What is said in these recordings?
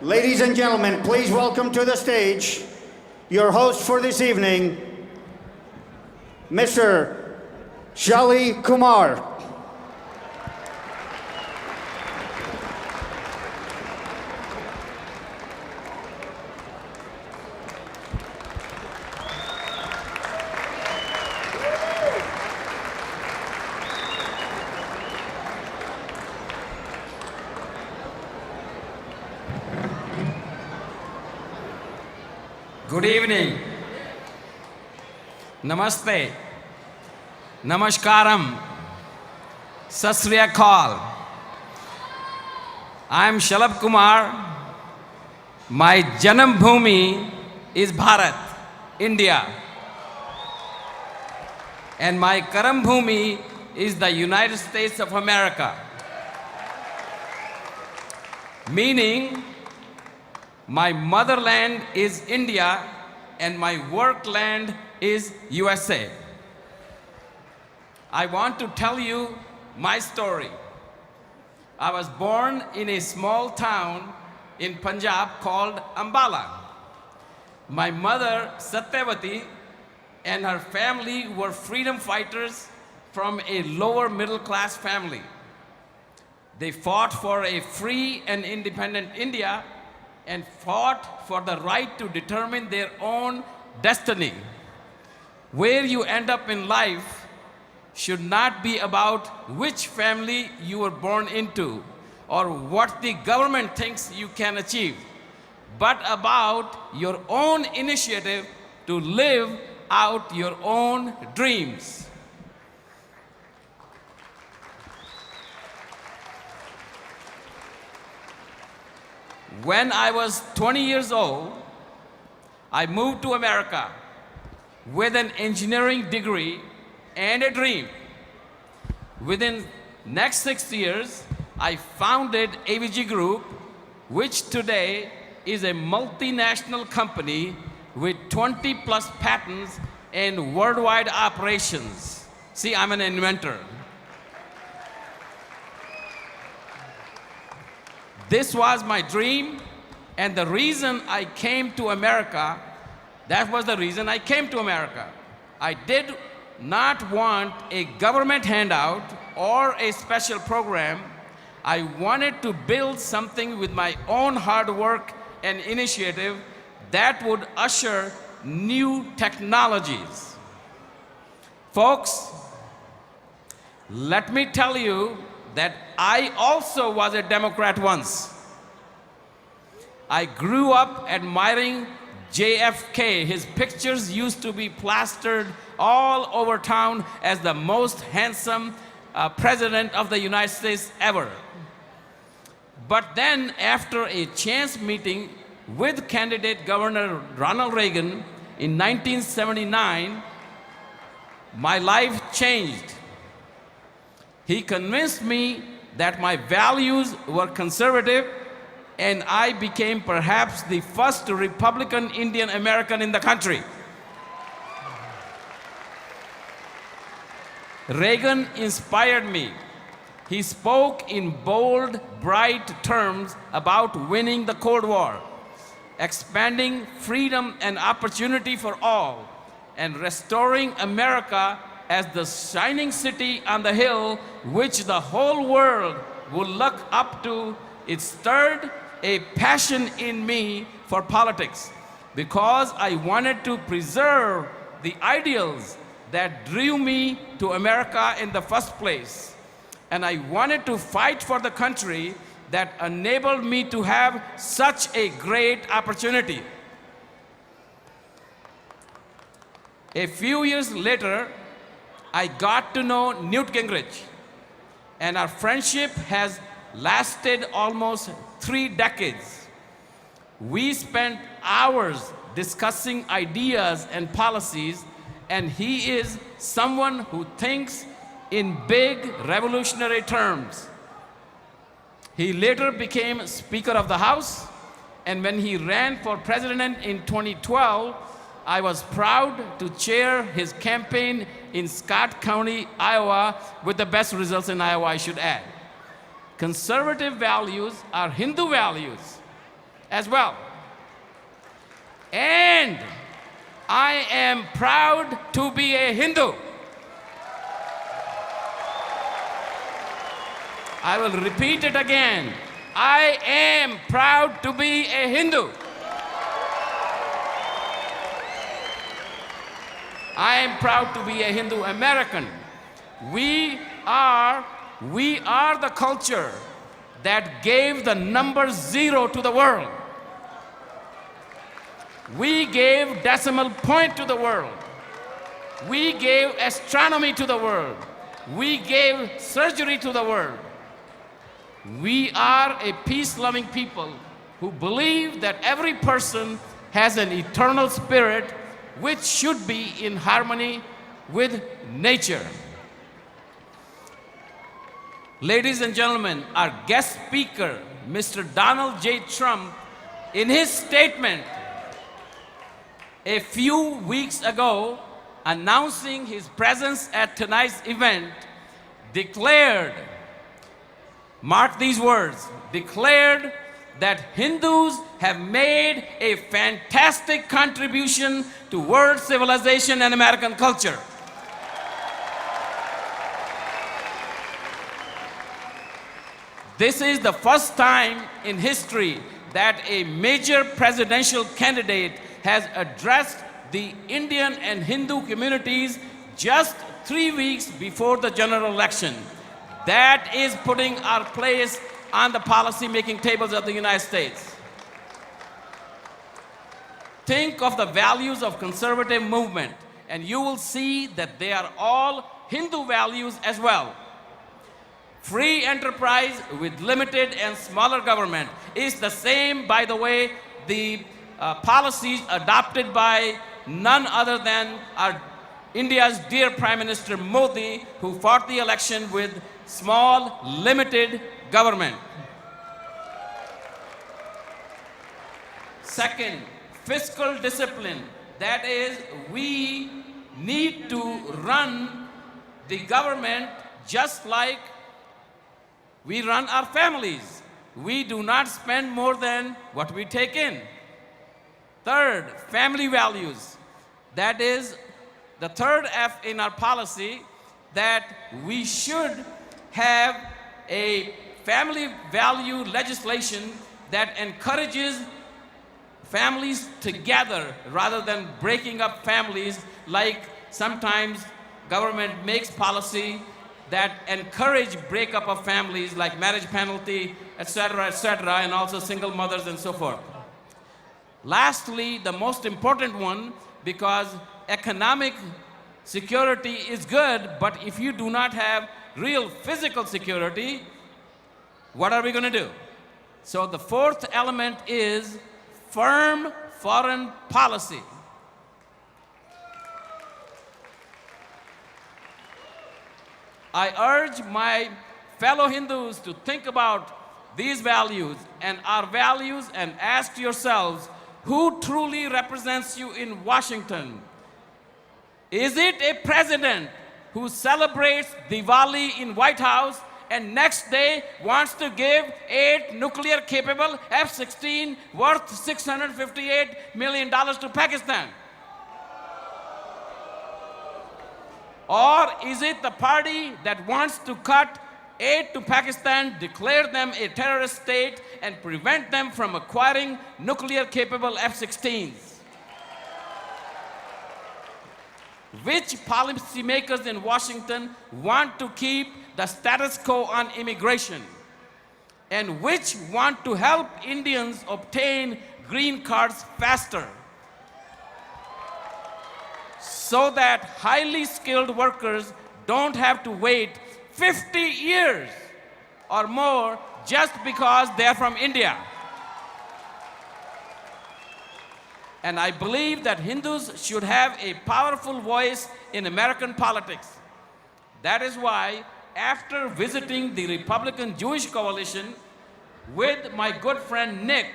Ladies and gentlemen, please welcome to the stage your host for this evening, Mr. Shalabh Kumar. Good evening. Namaste. Namaskaram. Sat Sri Akal. I am Shalabh Kumar. My Janam Bhumi is Bharat, India. And my Karam Bhumi is the United States of America. Meaning, my motherland is India and my work land is USA. I want to tell you my story. I was born in a small town in Punjab called Ambala. My mother, Satyavati, and her family were freedom fighters from a lower middle class family. They fought for a free and independent India and fought for the right to determine their own destiny. Where you end up in life should not be about which family you were born into or what the government thinks you can achieve, but about your own initiative to live out your own dreams. When I was 20 years old, I moved to America with an engineering degree and a dream. Within next 6 years, I founded AVG Group, which today is a multinational company with 20 plus patents and worldwide operations. See, I'm an inventor. This was my dream, and the reason I came to America, that was the reason I came to America. I did not want a government handout or a special program. I wanted to build something with my own hard work and initiative that would usher new technologies. Folks, let me tell you that I also was a Democrat once. I grew up admiring JFK. His pictures used to be plastered all over town as the most handsome president of the United States ever. But then, after a chance meeting with candidate Governor Ronald Reagan in 1979, my life changed. He convinced me that my values were conservative, and I became perhaps the first Republican Indian American in the country. Reagan inspired me. He spoke in bold, bright terms about winning the Cold War, expanding freedom and opportunity for all, and restoring America as the shining city on the hill which the whole world will look up to. It stirred a passion in me for politics because I wanted to preserve the ideals that drew me to America in the first place. And I wanted to fight for the country that enabled me to have such a great opportunity. A few years later, I got to know Newt Gingrich, and our friendship has lasted almost 3 decades. We spent hours discussing ideas and policies, and he is someone who thinks in big revolutionary terms. He later became Speaker of the House, and when he ran for president in 2012, I was proud to chair his campaign in Scott County, Iowa, with the best results in Iowa, I should add. Conservative values are Hindu values, as well. And I am proud to be a Hindu. I will repeat it again. I am proud to be a Hindu. I am proud to be a Hindu American. We are the culture that gave the number 0 to the world. We gave decimal point to the world. We gave astronomy to the world. We gave surgery to the world. We are a peace-loving people who believe that every person has an eternal spirit which should be in harmony with nature. Ladies and gentlemen, our guest speaker, Mr. Donald J. Trump, in his statement a few weeks ago announcing his presence at tonight's event, declared, mark these words, declared that Hindus have made a fantastic contribution to world civilization and American culture. This is the first time in history that a major presidential candidate has addressed the Indian and Hindu communities just 3 weeks before the general election. That is putting our place on the policy-making tables of the United States. Think of the values of conservative movement, and you will see that they are all Hindu values as well. Free enterprise with limited and smaller government is the same, by the way, the policies adopted by none other than our India's dear Prime Minister Modi, who fought the election with small, limited government. Second, fiscal discipline. That is, we need to run the government just like we run our families. We do not spend more than what we take in. Third, family values. That is the third F in our policy, that we should have a family value legislation that encourages families together rather than breaking up families, like sometimes government makes policy that encourage breakup of families, like marriage penalty, etc., and also single mothers and so forth. Lastly, the most important one, because economic security is good, but if you do not have real physical security, what are we going to do? So the fourth element is firm foreign policy. I urge my fellow Hindus to think about these values and our values and ask yourselves, who truly represents you in Washington? Is it a president who celebrates Diwali in White House and next day wants to give 8 nuclear-capable F-16 worth $658 million to Pakistan? Or is it the party that wants to cut aid to Pakistan, declare them a terrorist state, and prevent them from acquiring nuclear-capable F-16s? Which policymakers in Washington want to keep the status quo on immigration? And which want to help Indians obtain green cards faster, so that highly skilled workers don't have to wait 50 years or more just because they're from India? And I believe that Hindus should have a powerful voice in American politics. That is why, after visiting the Republican Jewish Coalition with my good friend Nick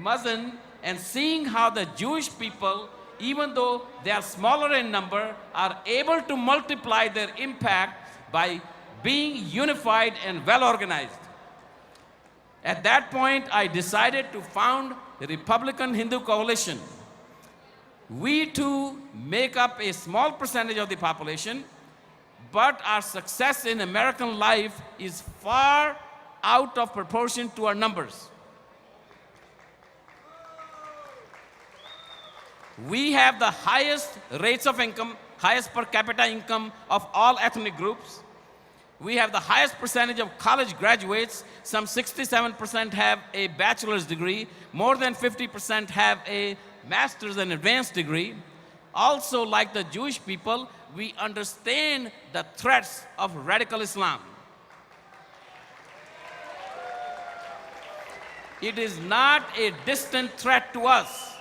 Muzzin and seeing how the Jewish people, even though they are smaller in number, are able to multiply their impact by being unified and well organized. At that point, I decided to found the Republican Hindu Coalition. We too make up a small percentage of the population, but our success in American life is far out of proportion to our numbers. We have the highest rates of income, highest per capita income of all ethnic groups. We have the highest percentage of college graduates. Some 67% have a bachelor's degree. More than 50% have a master's and advanced degree. Also, like the Jewish people, we understand the threats of radical Islam. It is not a distant threat to us.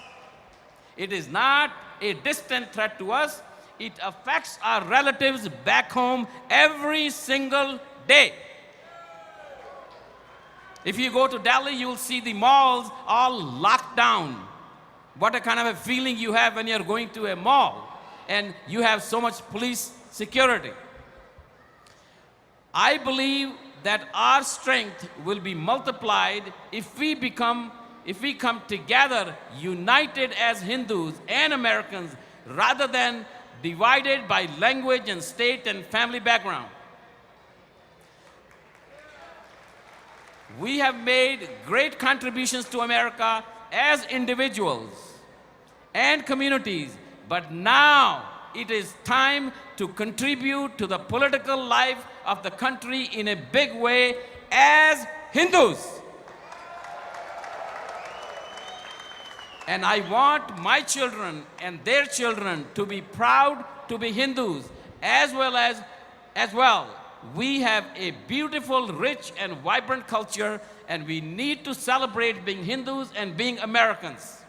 It is not a distant threat to us. It affects our relatives back home every single day. If you go to Delhi, you'll see the malls all locked down. What a kind of a feeling you have when you're going to a mall and you have so much police security. I believe that our strength will be multiplied if we come together united as Hindus and Americans rather than divided by language and state and family background. We have made great contributions to America as individuals and communities, but now it is time to contribute to the political life of the country in a big way as Hindus. And I want my children and their children to be proud to be Hindus as well. We have a beautiful, rich, and vibrant culture, and we need to celebrate being Hindus and being Americans.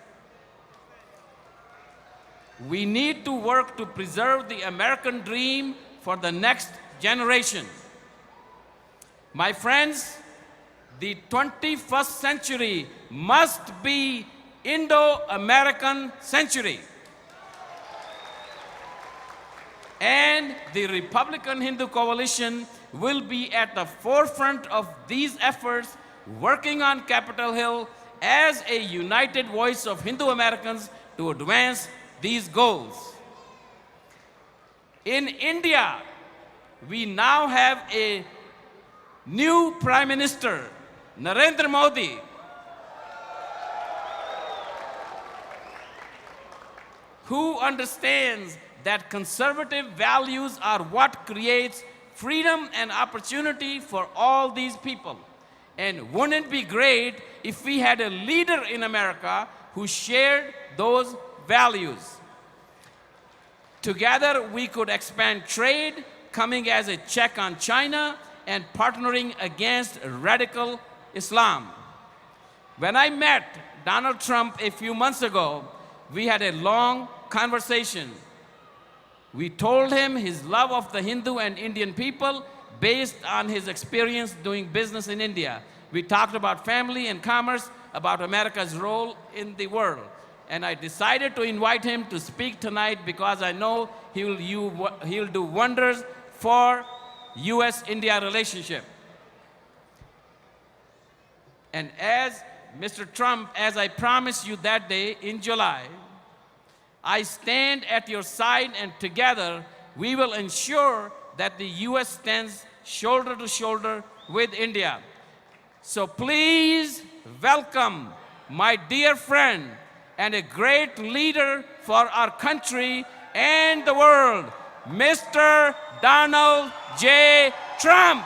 We need to work to preserve the American dream for the next generation. My friends, the 21st century must be Indo-American century. And the Republican Hindu Coalition will be at the forefront of these efforts, working on Capitol Hill as a united voice of Hindu Americans to advance these goals. In India, we now have a new Prime Minister, Narendra Modi, who understands that conservative values are what creates freedom and opportunity for all these people. And wouldn't it be great if we had a leader in America who shared those values? Together, we could expand trade, coming as a check on China, and partnering against radical Islam. When I met Donald Trump a few months ago, we had a long conversation. We told him his love of the Hindu and Indian people based on his experience doing business in India. We talked about family and commerce, about America's role in the world. And I decided to invite him to speak tonight because I know he'll do wonders for US-India relationship. And as Mr. Trump, as I promised you that day in July, I stand at your side, and together we will ensure that the US stands shoulder to shoulder with India. So please welcome my dear friend and a great leader for our country and the world, Mr. Donald J. Trump.